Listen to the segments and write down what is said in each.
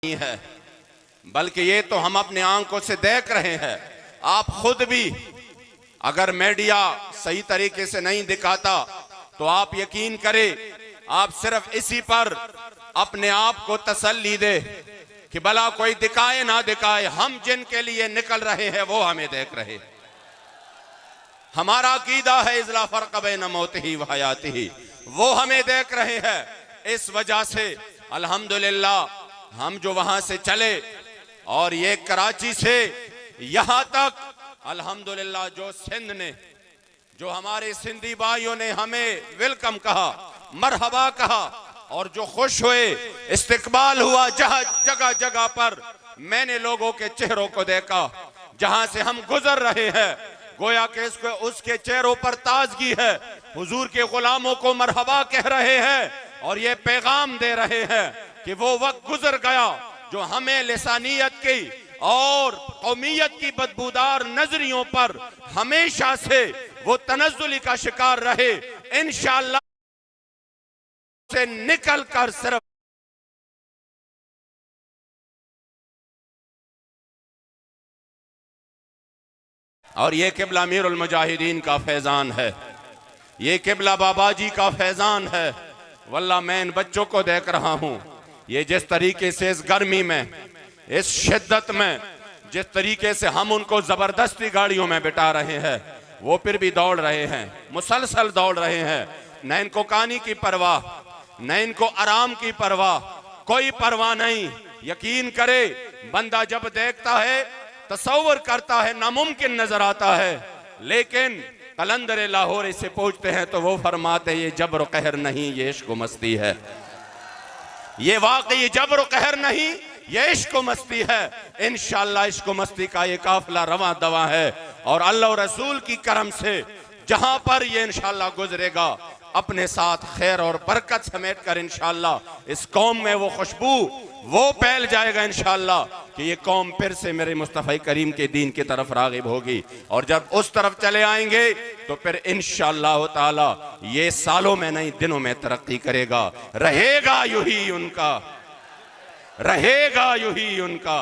है, बल्कि ये तो हम अपने आंखों से देख रहे हैं। आप खुद भी अगर मीडिया सही तरीके से नहीं दिखाता तो आप यकीन करें, आप सिर्फ इसी पर अपने आप को तसल्ली दे कि भला कोई दिखाए ना दिखाए, हम जिनके लिए निकल रहे हैं वो हमें देख रहे। हमारा अकीदा है इज़ला फर्क बैन मौतिही व हयातिही, वो हमें देख रहे हैं। इस वजह से अल्हम्दुलिल्लाह हम जो वहां से चले और ये कराची से यहां तक अल्हम्दुलिल्लाह जो सिंध ने, जो हमारे सिंधी भाइयों ने हमें वेलकम कहा, मरहबा कहा और जो खुश हुए, इस्तकबाल हुआ जगह जगह पर, मैंने लोगों के चेहरों को देखा जहां से हम गुजर रहे हैं, गोया के उसके चेहरों पर ताजगी है। हुजूर के गुलामों को मरहबा कह रहे हैं और ये पैगाम दे रहे हैं कि वो वक्त गुजर गया जो हमें लिसानियत की और कौमियत की बदबूदार नजरियों पर हमेशा से वो तनज़्ज़ुली का शिकार रहे। इंशाअल्लाह से निकल कर सिर्फ और ये किबला अमीरुल मुजाहिदीन का फैजान है, ये किबला बाबा जी का फैजान है। वल्लाह मैं इन बच्चों को देख रहा हूं, ये जिस तरीके से इस गर्मी में, इस शिद्दत में, जिस तरीके से हम उनको जबरदस्ती गाड़ियों में बिठा रहे हैं, वो फिर भी दौड़ रहे हैं, मुसलसल दौड़ रहे हैं। न इनको कहानी की परवाह, न इनको आराम की परवाह, कोई परवाह नहीं। यकीन करे, बंदा जब देखता है, तसव्वुर करता है, नामुमकिन नजर आता है, लेकिन कलंदर लाहौर से पूछते हैं तो वो फरमाते ये जबर कहर नहीं, ये इश्क मस्ती है। ये वाकई जबर कहर नहीं, ये इश्क मस्ती है। इंशाअल्लाह इश्क मस्ती का ये काफिला रवा दवा है और अल्लाह और रसूल की करम से जहां पर ये इंशाअल्लाह गुजरेगा, अपने साथ खैर और बरकत समेट कर इंशाअल्लाह इस कौम में वो खुशबू वो फैल जाएगा इंशाअल्लाह कि ये कौम फिर से मेरे मुस्तफ़ा करीम के दीन की तरफ राग़िब होगी। और जब उस तरफ चले आएंगे तो फिर इंशाअल्लाह ताला ये सालों में नहीं दिनों में तरक्की करेगा। रहेगा यूही उनका, रहेगा यूही उनका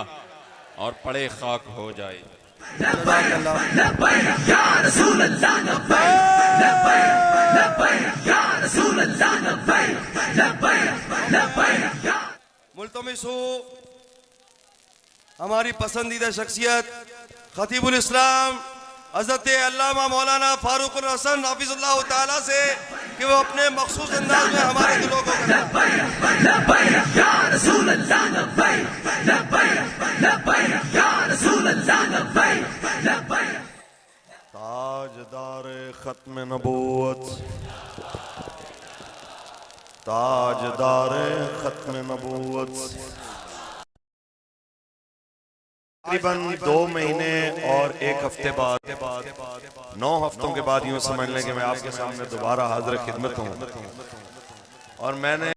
और पड़े खाक हो जाए। मुल्तमिस हूँ हमारी पसंदीदा शख्सियत खतीबुल इस्लाम हज़रत अल्लामा मौलाना फारूक हसन हाफिज़ुल्लाह ताला से कि वो अपने मखसूस अंदाज में हमारे दिलों को ताजदार खत्म नबूवत, ताजदार खत्म नबूवत तकरीबन 2 महीने और 1 हफ्ते बाद 9 हफ्तों के बाद यूं समझ लें कि मैं आपके सामने दोबारा हाजिर खिदमत हूँ। और मैंने